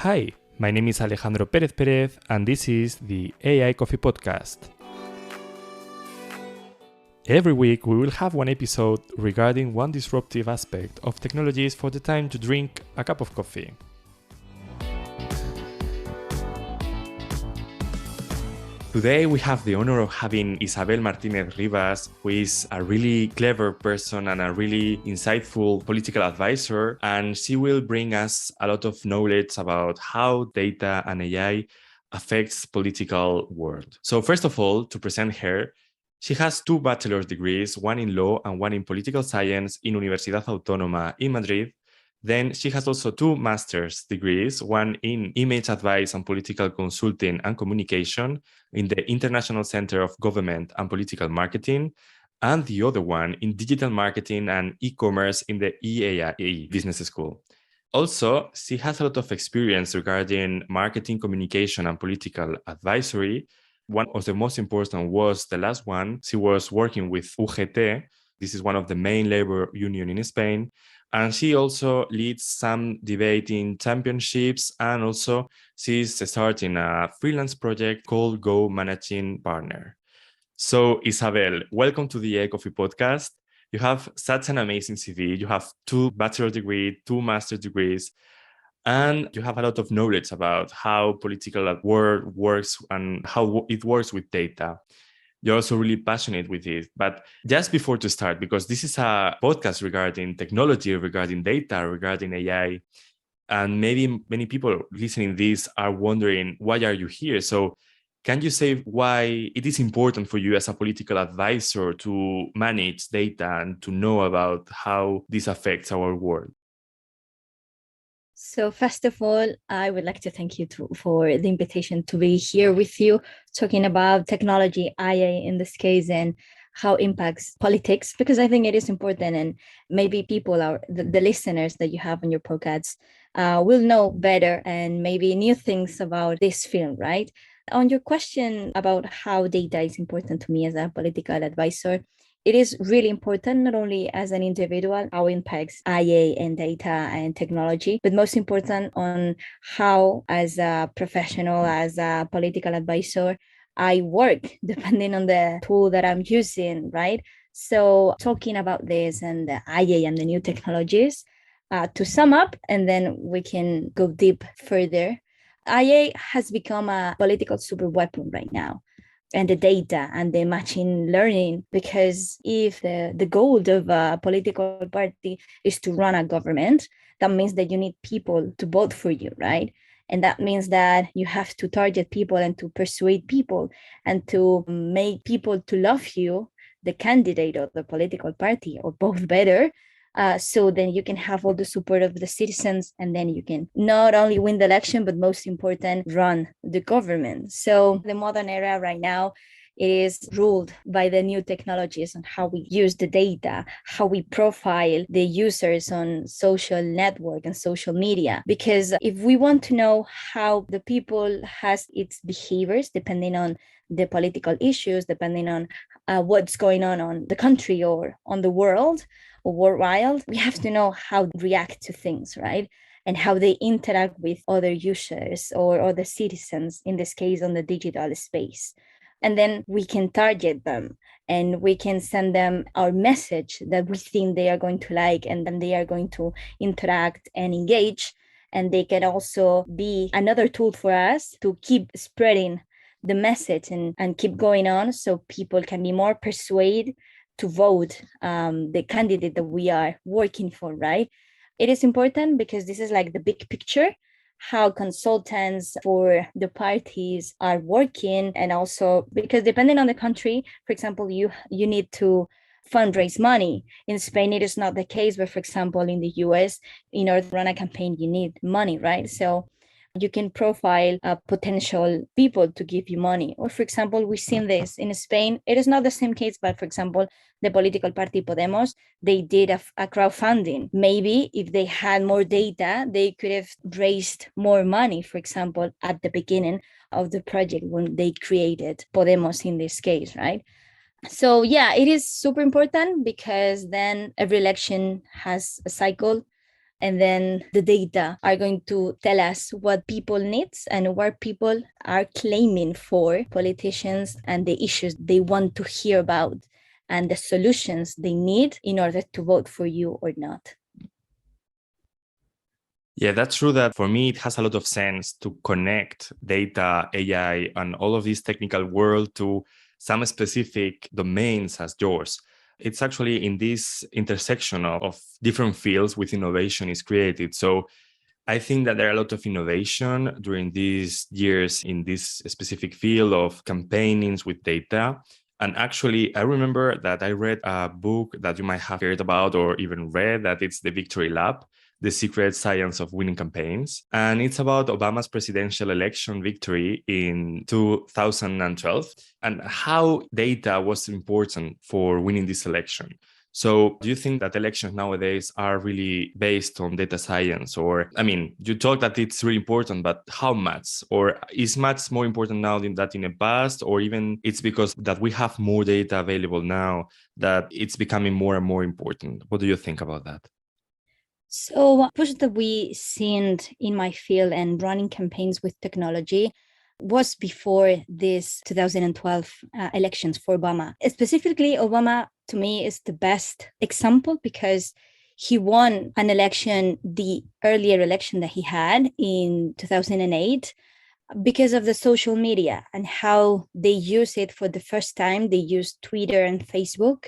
Hi, my name is Alejandro Pérez Pérez, and this is the AI Coffee Podcast. Every week, we will have one episode regarding one disruptive aspect of technologies for the time to drink a cup of coffee. Today, we have the honor of having Isabel Martínez Rivas, who is a really clever person and a really insightful political advisor. And she will bring us a lot of knowledge about how data and AI affects political world. So first of all, to present her, she has 2 bachelor's degrees, one in law and one in political science in Universidad Autónoma in Madrid. Then she has also 2 master's degrees, one in image advice and political consulting and communication in the International Center of Government and Political Marketing, and the other one in digital marketing and e-commerce in the EAI Business School. Also, she has a lot of experience regarding marketing, communication, and political advisory. One of the most important was the last one. She was working with UGT. This is one of the main labor union in Spain. And she also leads some debating championships, and also she's starting a freelance project called Go Managing Partner. So Isabel, welcome to the Coffee Podcast. You have such an amazing CV. You have 2 bachelor degrees, 2 master degrees, and you have a lot of knowledge about how political world works and how it works with data. You're also really passionate with it. But just before to start, because this is a podcast regarding technology, regarding data, regarding AI, and maybe many people listening this are wondering, why are you here? So can you say why it is important for you as a political advisor to manage data and to know about how this affects our world? So first of all, I would like to thank you for the invitation to be here with you, talking about technology, IA in this case, and how it impacts politics, because I think it is important, and maybe people are the listeners that you have on your podcasts will know better and maybe new things about this field, right? On your question about how data is important to me as a political advisor, it is really important, not only as an individual, how it impacts IA and data and technology, but most important on how, as a professional, as a political advisor, I work depending on the tool that I'm using, right? So talking about this and the IA and the new technologies, to sum up, and then we can go deep further. IA has become a political super weapon right now, and the data and the machine learning, because if the goal of a political party is to run a government, that means that you need people to vote for you, right? And that means that you have to target people and to persuade people and to make people to love you, the candidate or the political party, or both better. So then you can have all the support of the citizens, and then you can not only win the election, but most important, run the government. So the modern era right now, it is ruled by the new technologies and how we use the data, how we profile the users on social network and social media. Because if we want to know how the people has its behaviors, depending on the political issues, depending on what's going on the country or on the world, or worldwide, we have to know how they react to things, right? And how they interact with other users or other citizens, in this case, on the digital space. And then we can target them and we can send them our message that we think they are going to like, and then they are going to interact and engage. And they can also be another tool for us to keep spreading the message and keep going on, so people can be more persuaded to vote the candidate that we are working for, right? It is important because this is like the big picture, how consultants for the parties are working, and also because depending on the country, for example, you need to fundraise money. In Spain, it is not the case, but for example, in the US, in order to run a campaign, you need money, right? So you can profile potential people to give you money. Or for example, we've seen this in Spain. It is not the same case, but for example, the political party Podemos, they did a crowdfunding. Maybe if they had more data, they could have raised more money, for example, at the beginning of the project when they created Podemos in this case, right? So yeah, it is super important because then every election has a cycle. And then the data are going to tell us what people need and what people are claiming for politicians and the issues they want to hear about and the solutions they need in order to vote for you or not. Yeah, that's true that for me, it has a lot of sense to connect data, AI, and all of this technical world to some specific domains as yours. It's actually in this intersection of different fields with innovation is created. So I think that there are a lot of innovation during these years in this specific field of campaignings with data. And actually, I remember that I read a book that you might have heard about or even read, that it's The Victory Lab, The Secret Science of Winning Campaigns. And it's about Obama's presidential election victory in 2012 and how data was important for winning this election. So do you think that elections nowadays are really based on data science? Or, I mean, you talk that it's really important, but how much? Or is much more important now than that in the past? Or even it's because that we have more data available now that it's becoming more and more important? What do you think about that? So push that we seen in my field and running campaigns with technology was before this 2012 elections for Obama. Specifically, Obama, to me, is the best example because he won an election, the earlier election that he had in 2008, because of the social media and how they use it for the first time. They used Twitter and Facebook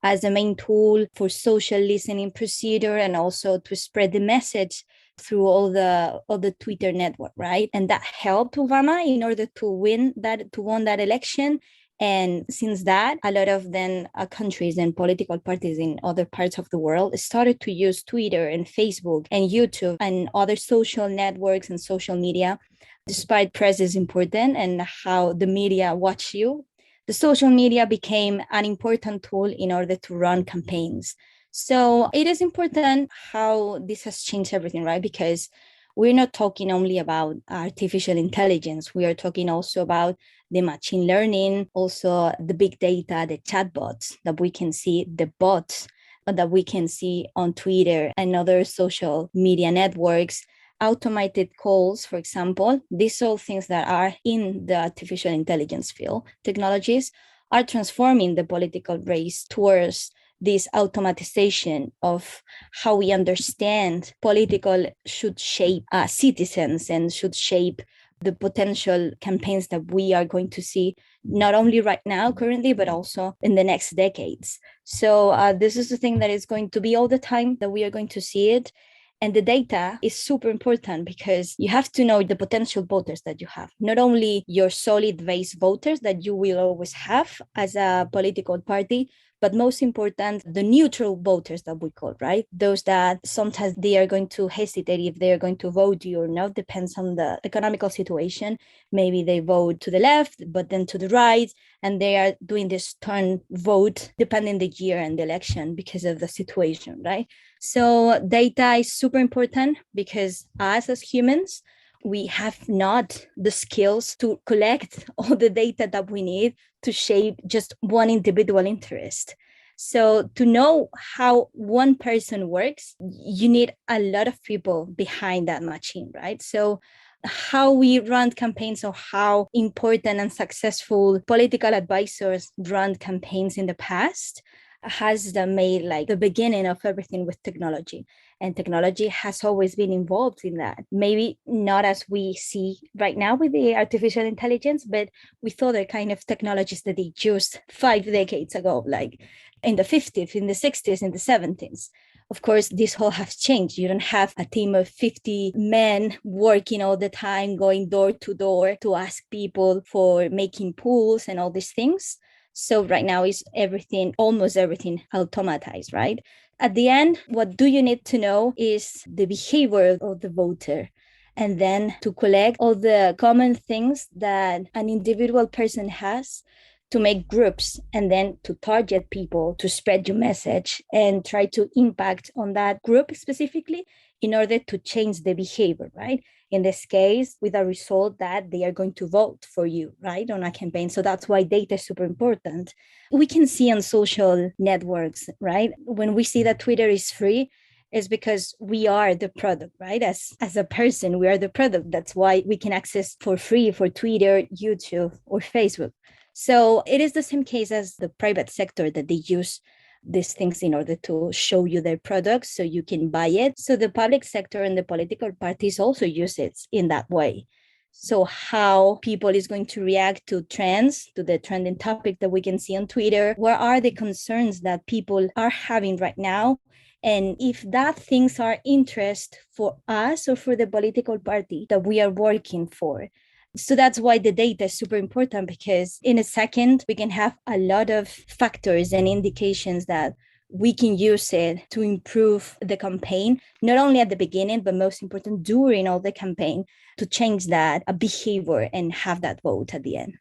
as a main tool for social listening procedure and also to spread the message through all the Twitter network, right? And that helped Obama in order to win that election. And since that, a lot of then countries and political parties in other parts of the world started to use Twitter and Facebook and YouTube and other social networks and social media. Despite press is important and how the media watch you, the social media became an important tool in order to run campaigns. So it is important how this has changed everything, right? Because we're not talking only about artificial intelligence. We are talking also about the machine learning, also the big data, the chatbots that we can see, the bots that we can see on Twitter and other social media networks, automated calls, for example. These are all things that are in the artificial intelligence field. Technologies are transforming the political race towards this automatization of how we understand political should shape citizens and should shape the potential campaigns that we are going to see, not only right now, currently, but also in the next decades. So this is the thing that is going to be all the time that we are going to see it. And the data is super important because you have to know the potential voters that you have, not only your solid base voters that you will always have as a political party, but most important, the neutral voters that we call, right? Those that sometimes they are going to hesitate if they are going to vote you or not, depends on the economical situation. Maybe they vote to the left, but then to the right, and they are doing this turn vote depending the year and the election because of the situation, right? So data is super important because us as humans, we have not the skills to collect all the data that we need to shape just one individual interest. So to know how one person works, you need a lot of people behind that machine, right? So how we run campaigns or how important and successful political advisors run campaigns in the past has made like the beginning of everything with technology. And technology has always been involved in that. Maybe not as we see right now with the artificial intelligence, but with other kind of technologies that they used 5 decades ago, like in the 50s, in the 60s, in the 70s. Of course, this whole has changed. You don't have a team of 50 men working all the time, going door to door to ask people for making polls and all these things. So right now is everything, almost everything automatized, right? At the end, what do you need to know is the behavior of the voter, and then to collect all the common things that an individual person has to make groups, and then to target people to spread your message and try to impact on that group specifically in order to change the behavior, right? In this case, with a result that they are going to vote for you, right, on a campaign. So that's why data is super important. We can see on social networks, right? When we see that Twitter is free, is because we are the product, right? As a person, we are the product. That's why we can access for free for Twitter, YouTube, or Facebook. So it is the same case as the private sector, that they use these things in order to show you their products so you can buy it. So the public sector and the political parties also use it in that way. So how people is going to react to trends, to the trending topic that we can see on Twitter, what are the concerns that people are having right now, and if that things are interest for us or for the political party that we are working for. So that's why the data is super important, because in a second, we can have a lot of factors and indications that we can use it to improve the campaign, not only at the beginning, but most important during all the campaign, to change that behavior and have that vote at the end.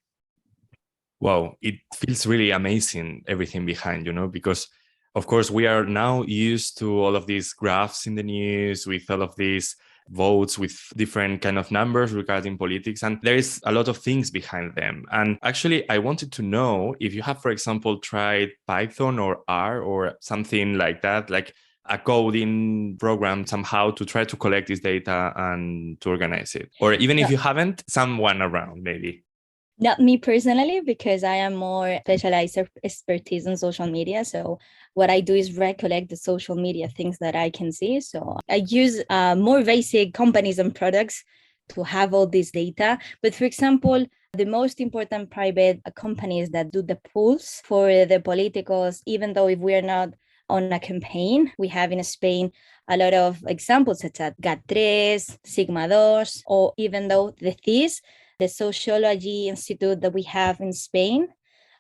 Wow, it feels really amazing, everything behind, because of course we are now used to all of these graphs in the news with all of these votes with different kind of numbers regarding politics, and there is a lot of things behind them. And actually I wanted to know if you have, for example, tried Python or R or something like that, like a coding program somehow to try to collect this data and to organize it, or even if you haven't, someone around maybe. Not me personally, because I am more specialized expertise in social media. So what I do is recollect the social media things that I can see. So I use more basic companies and products to have all this data. But for example, the most important private companies that do the polls for the politicals, even though if we are not on a campaign, we have in Spain a lot of examples such as GAT3, Sigma 2, or even though the CIS, the sociology institute that we have in Spain,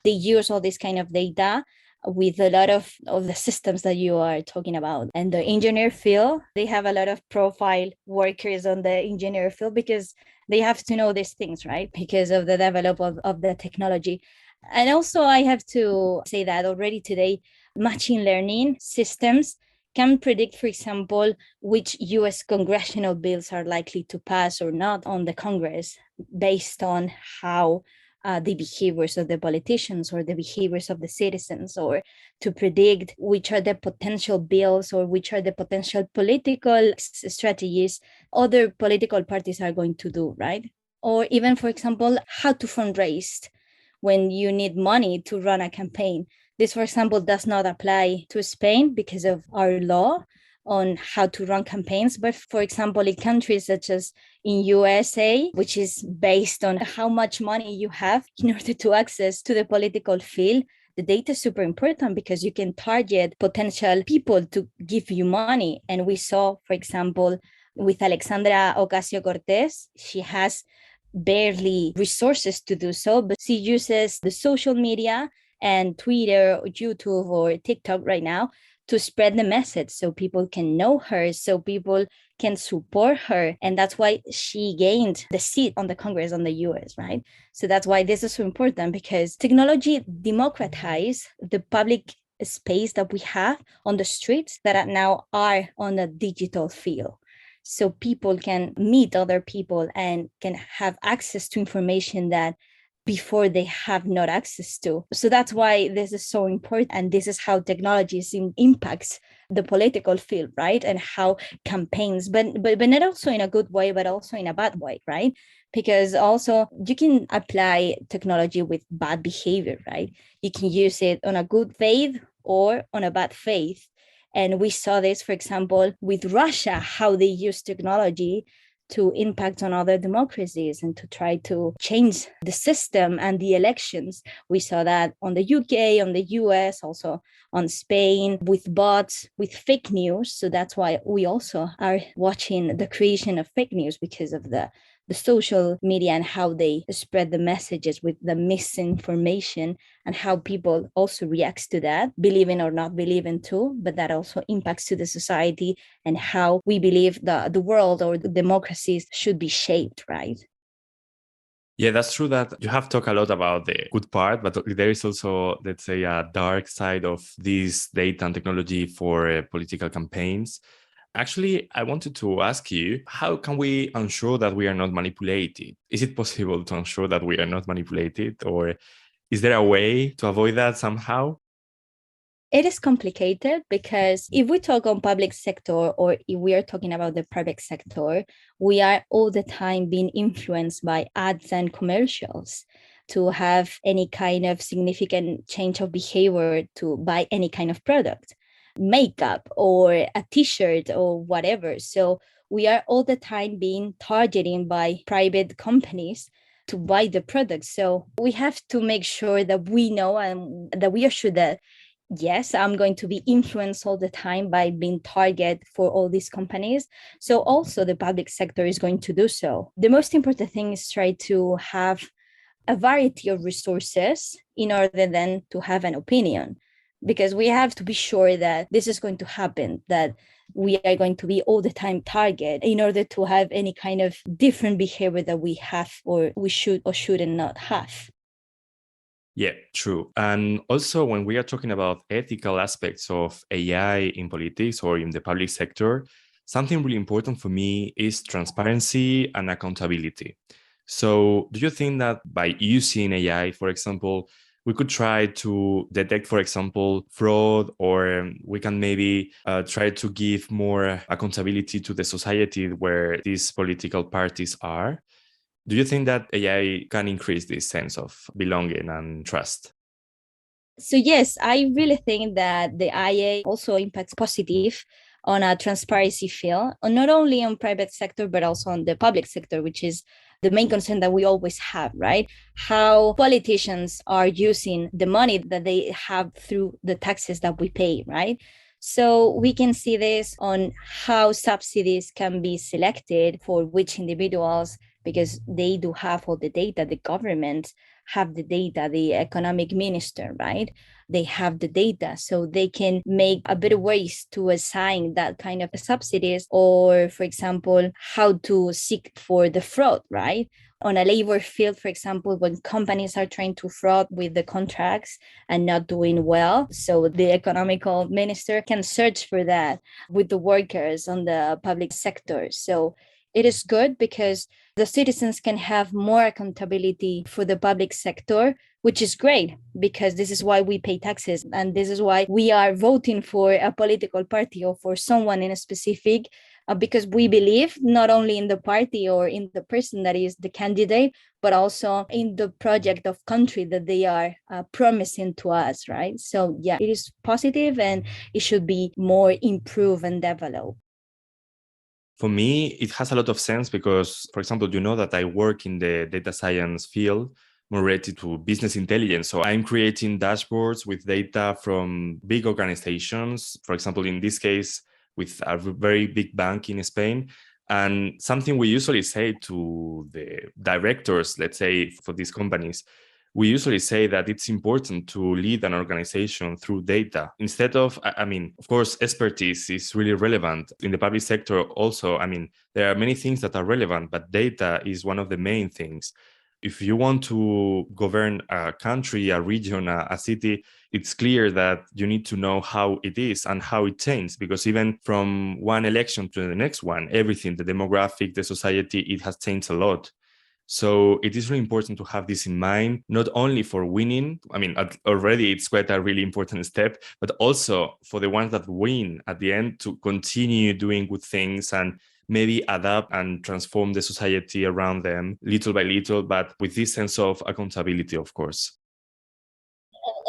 they use all this kind of data with a lot of the systems that you are talking about. And the engineer field, they have a lot of profile workers on the engineer field because they have to know these things, right? Because of the development of the technology. And also I have to say that already today, machine learning systems can predict, for example, which US congressional bills are likely to pass or not on the Congress based on how the behaviors of the politicians or the behaviors of the citizens, or to predict which are the potential bills or which are the potential political strategies other political parties are going to do, right? Or even, for example, how to fundraise when you need money to run a campaign. This, for example, does not apply to Spain because of our law on how to run campaigns. But for example, in countries such as in USA, which is based on how much money you have in order to access to the political field, the data is super important because you can target potential people to give you money. And we saw, for example, with Alexandra Ocasio-Cortez, she has barely resources to do so, but she uses the social media and Twitter or YouTube or TikTok right now to spread the message so people can know her, so people can support her. And that's why she gained the seat on the Congress on the US, right? So that's why this is so important, because technology democratizes the public space that we have on the streets that now are on a digital field. So people can meet other people and can have access to information that before they have not access to. So that's why this is so important. And this is how technology impacts the political field, right? And how campaigns, but not also in a good way, but also in a bad way, right? Because also you can apply technology with bad behavior, right? You can use it on a good faith or on a bad faith. And we saw this, for example, with Russia, how they use technology to impact on other democracies and to try to change the system and the elections. We saw that on the UK, on the US, also on Spain, with bots, with fake news. So that's why we also are watching the creation of fake news, because of the social media and how they spread the messages with the misinformation, and how people also reacts to that, believing or not believing too, but that also impacts to the society and how we believe the world or the democracies should be shaped, right? Yeah, that's true that you have talked a lot about the good part, but there is also, let's say, a dark side of this data and technology for political campaigns. Actually, I wanted to ask you, how can we ensure that we are not manipulated? Is it possible to ensure that we are not manipulated? Or is there a way to avoid that somehow? It is complicated because if we talk on public sector or if we are talking about the private sector, we are all the time being influenced by ads and commercials to have any kind of significant change of behavior to buy any kind of product, makeup or a t-shirt or whatever. So we are all the time being targeted by private companies to buy the product. So we have to make sure that we know and that we are sure that yes, I'm going to be influenced all the time by being target for all these companies. So also the public sector is going to do so. The most important thing is try to have a variety of resources in order then to have an opinion, because we have to be sure that this is going to happen, that we are going to be all the time target in order to have any kind of different behavior that we have or we should or shouldn't not have. Yeah, true. And also, when we are talking about ethical aspects of AI in politics or in the public sector, something really important for me is transparency and accountability. So, do you think that by using AI, for example, we could try to detect, for example, fraud, or we can maybe try to give more accountability to the society where these political parties are? Do you think that AI can increase this sense of belonging and trust? So yes, I really think that the IA also impacts positive on a transparency field, not only on private sector, but also on the public sector, which is the main concern that we always have, right? How politicians are using the money that they have through the taxes that we pay, right? So we can see this on how subsidies can be selected for which individuals, because they do have all the data, the government have the data, the economic minister, right? They have the data, so they can make a better ways to assign that kind of subsidies, or for example, how to seek for the fraud, right? On a labor field, for example, when companies are trying to fraud with the contracts and not doing well, so the economical minister can search for that with the workers on the public sector. So it is good because the citizens can have more accountability for the public sector, which is great because this is why we pay taxes and this is why we are voting for a political party or for someone in a specific, because we believe not only in the party or in the person that is the candidate, but also in the project of country that they are promising to us, right? So yeah, it is positive and it should be more improved and developed. For me, it has a lot of sense because, for example, you know that I work in the data science field more related to business intelligence. So I'm creating dashboards with data from big organizations, for example, in this case, with a very big bank in Spain. And something we usually say to the directors, let's say, for these companies, we usually say that it's important to lead an organization through data instead of, I mean, of course, expertise is really relevant in the public sector. Also, I mean, there are many things that are relevant, but data is one of the main things. If you want to govern a country, a region, a city, it's clear that you need to know how it is and how it changes, because even from one election to the next one, everything, the demographic, the society, it has changed a lot. So it is really important to have this in mind, not only for winning. I mean, already it's quite a really important step, but also for the ones that win at the end to continue doing good things and maybe adapt and transform the society around them little by little, but with this sense of accountability, of course.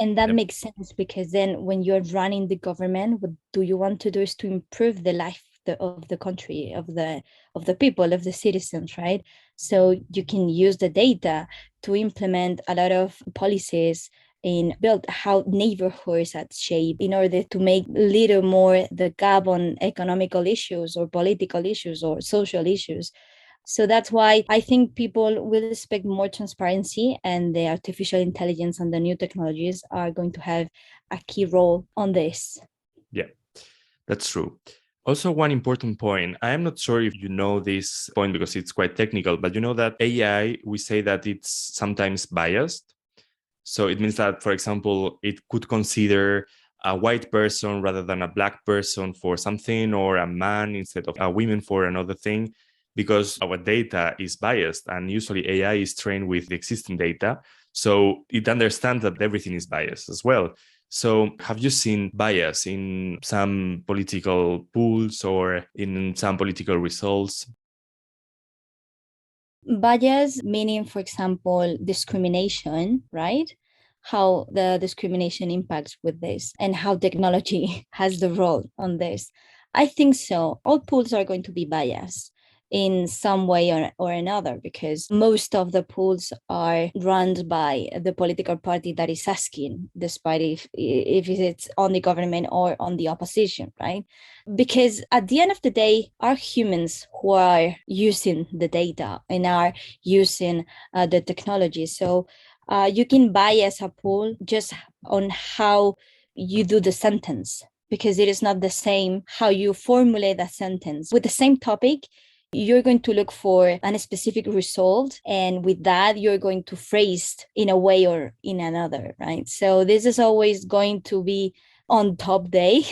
And that Yep. makes sense because then when you're running the government, what do you want to do is to improve the life of the country, of the people, of the citizens, right? So you can use the data to implement a lot of policies and build how neighborhoods are shaped in order to make little more the gap on economical issues or political issues or social issues. So that's why I think people will expect more transparency, and the artificial intelligence and the new technologies are going to have a key role on this. Yeah, that's true. Also, one important point, I am not sure if you know this point because it's quite technical, but you know that AI, we say that it's sometimes biased. So it means that, for example, it could consider a white person rather than a black person for something, or a man instead of a woman for another thing, because our data is biased. And usually AI is trained with the existing data. So it understands that everything is biased as well. So have you seen bias in some political polls or in some political results? Bias, meaning, for example, discrimination, right? How the discrimination impacts with this and how technology has the role on this. I think so. All pools are going to be biased in some way or another, because most of the pools are run by the political party that is asking, despite if it's on the government or on the opposition, right? Because at the end of the day, are humans who are using the data and are using the technology. So you can bias a pool just on how you do the sentence, because it is not the same how you formulate a sentence with the same topic. You're going to look for a specific result, and with that you're going to phrase in a way or in another, right? So this is always going to be on top day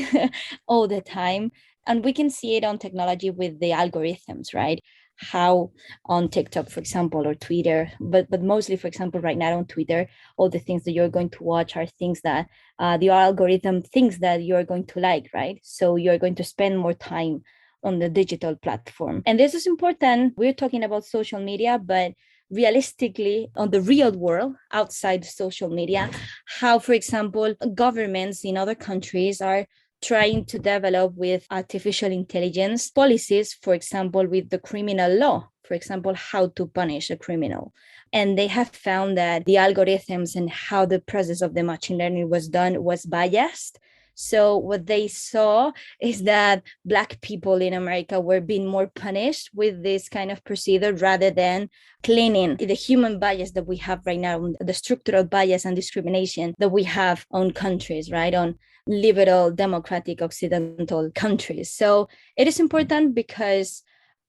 all the time. And we can see it on technology with the algorithms, right? How on TikTok, for example, or Twitter, but mostly, for example, right now on Twitter, all the things that you're going to watch are things that the algorithm thinks that you're going to like, right? So you're going to spend more time on the digital platform. And this is important. We're talking about social media, but realistically, on the real world outside social media, how, for example, governments in other countries are trying to develop with artificial intelligence policies, for example, with the criminal law, for example, how to punish a criminal. And they have found that the algorithms and how the process of the machine learning was done was biased. So what they saw is that Black people in America were being more punished with this kind of procedure rather than cleaning the human bias that we have right now, the structural bias and discrimination that we have on countries, right? On liberal, democratic, occidental countries. So it is important because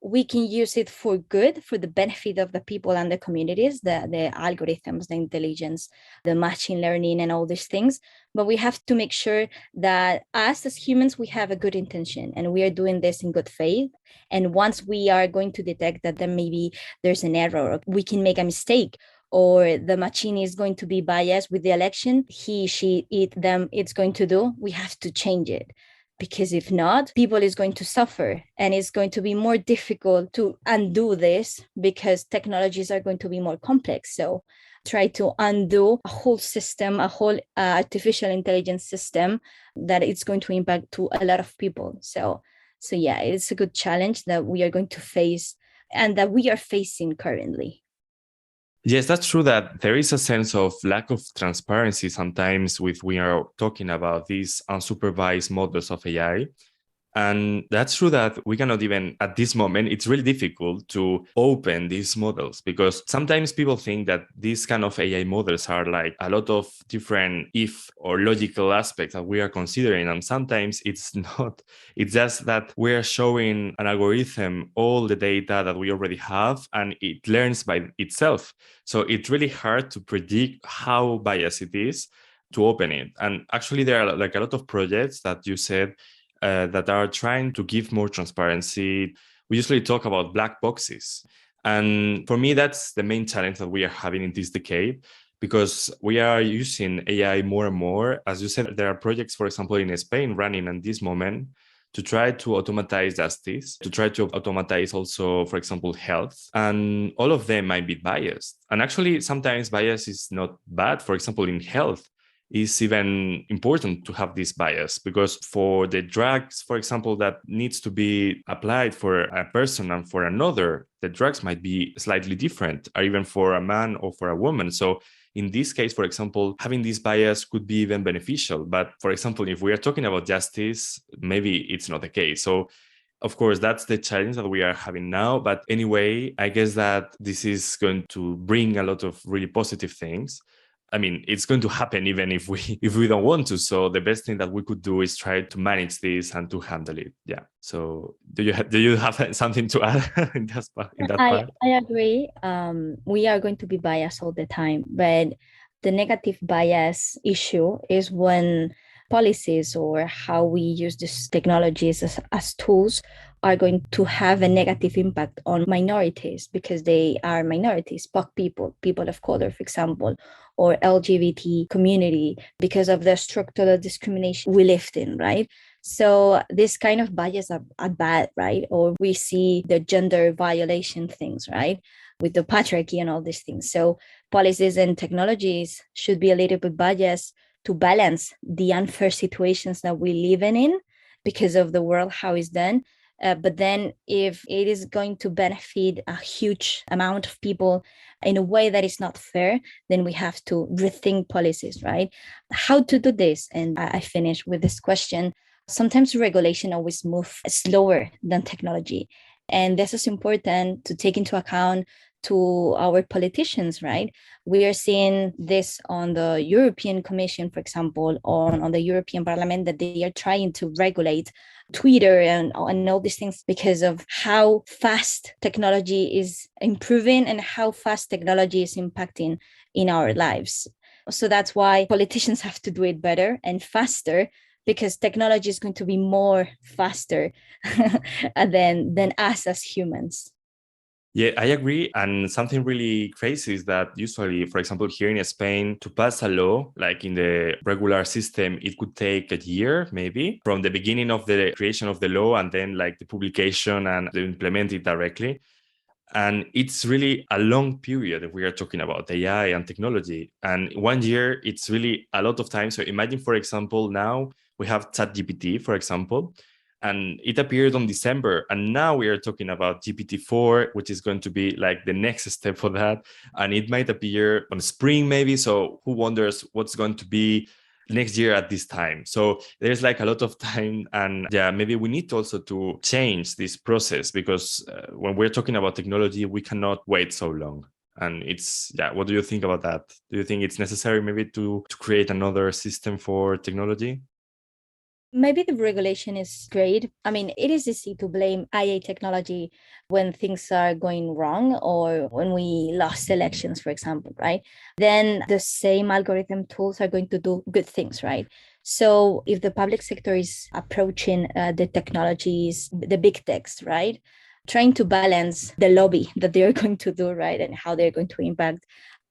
we can use it for good, for the benefit of the people and the communities, the algorithms, the intelligence, the machine learning, and all these things. But we have to make sure that us as humans, we have a good intention and we are doing this in good faith. And once we are going to detect that then maybe there's an error, or we can make a mistake, or the machine is going to be biased with the election, he, she, it, them, it's going to do, we have to change it. Because if not, people is going to suffer, and it's going to be more difficult to undo this because technologies are going to be more complex. So try to undo a whole system, a whole artificial intelligence system that it's going to impact to a lot of people. So yeah, it's a good challenge that we are going to face and that we are facing currently. Yes, that's true that there is a sense of lack of transparency sometimes with we are talking about these unsupervised models of AI. And that's true that we cannot even, at this moment, it's really difficult to open these models because sometimes people think that these kind of AI models are like a lot of different if or logical aspects that we are considering. And sometimes it's not, it's just that we're showing an algorithm all the data that we already have and it learns by itself. So it's really hard to predict how biased it is to open it. And actually, there are like a lot of projects that you said that are trying to give more transparency. We usually talk about black boxes. And for me, that's the main challenge that we are having in this decade because we are using AI more and more. As you said, there are projects, for example, in Spain running at this moment to try to automatize justice, to try to automatize also, for example, health. And all of them might be biased. And actually, sometimes bias is not bad. For example, in health, is even important to have this bias because for the drugs, for example, that needs to be applied for a person and for another, the drugs might be slightly different, or even for a man or for a woman. So in this case, for example, having this bias could be even beneficial. But for example, if we are talking about justice, maybe it's not the case. So of course, that's the challenge that we are having now. But anyway, I guess that this is going to bring a lot of really positive things. I mean, it's going to happen even if we if we don't want to. So the best thing that we could do is try to manage this and to handle it. Yeah. So do you have something to add in that part? I agree. We are going to be biased all the time, but the negative bias issue is when policies or how we use these technologies as tools are going to have a negative impact on minorities because they are minorities, POC people, people of color, for example, or LGBT community because of the structural discrimination we lived in, right? So this kind of bias are bad, right? Or we see the gender violation things, right? With the patriarchy and all these things. So policies and technologies should be a little bit biased to balance the unfair situations that we live in because of the world, how it's done. But then if it is going to benefit a huge amount of people in a way that is not fair, then we have to rethink policies, right? How to do this? And I finish with this question. Sometimes regulation always moves slower than technology. And this is important to take into account to our politicians, right? We are seeing this on the European Commission, for example, on the European Parliament, that they are trying to regulate Twitter and all these things because of how fast technology is improving and how fast technology is impacting in our lives. So that's why politicians have to do it better and faster because technology is going to be more faster than us as humans. Yeah, I agree. And something really crazy is that usually, for example, here in Spain, to pass a law, like in the regular system, it could take a year, maybe, from the beginning of the creation of the law and then like the publication and to implement it directly. And it's really a long period if we are talking about AI and technology. And 1 year, it's really a lot of time. So imagine, for example, now we have ChatGPT, for example, and it appeared on December. And now we are talking about GPT-4, which is going to be like the next step for that. And it might appear on spring, maybe. So who wonders what's going to be next year at this time? So there's like a lot of time, and yeah, maybe we need also to change this process because when we're talking about technology, we cannot wait so long. And it's, yeah, what do you think about that? Do you think it's necessary maybe to create another system for technology? Maybe the regulation is great. I mean, it is easy to blame IA technology when things are going wrong or when we lost elections, for example, right? Then the same algorithm tools are going to do good things, right? So if the public sector is approaching the technologies, the big techs, right? Trying to balance the lobby that they're going to do, right? And how they're going to impact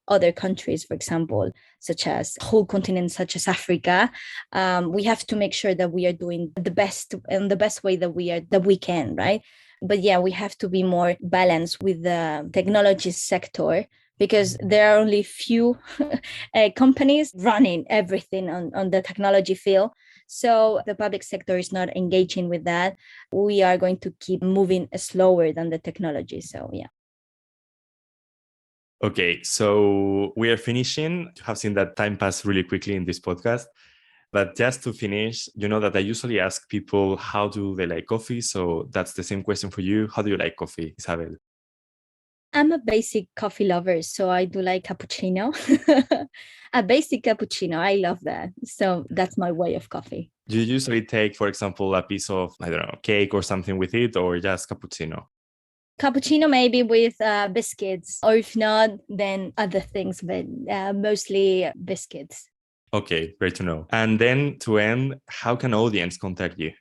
other countries, for example, such as whole continents such as Africa, we have to make sure that we are doing the best and the best way that we can, right? But yeah, we have to be more balanced with the technology sector because there are only few companies running everything on the technology field. So the public sector is not engaging with that. We are going to keep moving slower than the technology. So yeah. Okay, so we are finishing. You have seen that time pass really quickly in this podcast. But just to finish, you know that I usually ask people how do they like coffee. So that's the same question for you. How do you like coffee, Isabel? I'm a basic coffee lover, so I do like cappuccino. A basic cappuccino, I love that. So that's my way of coffee. Do you usually take, for example, a piece of, I don't know, cake or something with it, or just cappuccino? Cappuccino maybe with biscuits, or if not, then other things, but mostly biscuits. Okay, great to know. And then to end, how can audience contact you?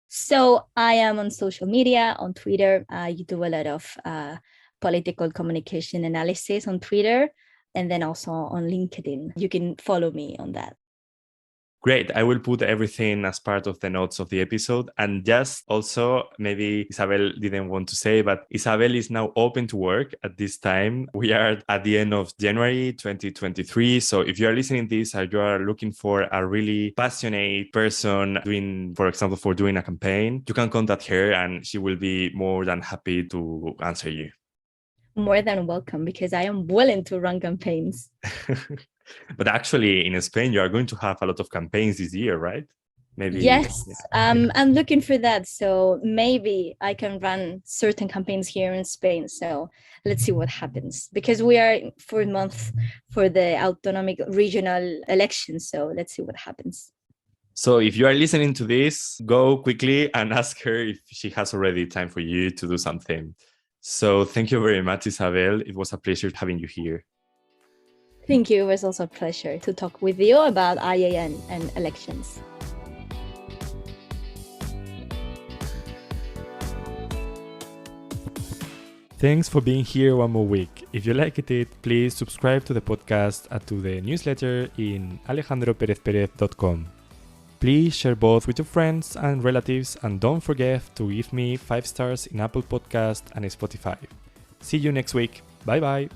So I am on social media, on Twitter. I do a lot of political communication analysis on Twitter, and then also on LinkedIn. You can follow me on that. Great. I will put everything as part of the notes of the episode. And just also, maybe Isabel didn't want to say, but Isabel is now open to work at this time. We are at the end of January 2023. So if you are listening to this and you are looking for a really passionate person doing, for example, for doing a campaign, you can contact her and she will be more than happy to answer you. More than welcome because I am willing to run campaigns. But actually, in Spain, you are going to have a lot of campaigns this year, right? Maybe. Yes, Yeah. I'm looking for that. So maybe I can run certain campaigns here in Spain. So let's see what happens because we are 4 months for the autonomic regional elections. So let's see what happens. So if you are listening to this, go quickly and ask her if she has already time for you to do something. So thank you very much, Isabel. It was a pleasure having you here. Thank you. It was also a pleasure to talk with you about IA and elections. Thanks for being here one more week. If you liked it, please subscribe to the podcast and to the newsletter in alejandroperezperez.com. Please share both with your friends and relatives, and don't forget to give me 5 stars in Apple Podcast and Spotify. See you next week. Bye bye.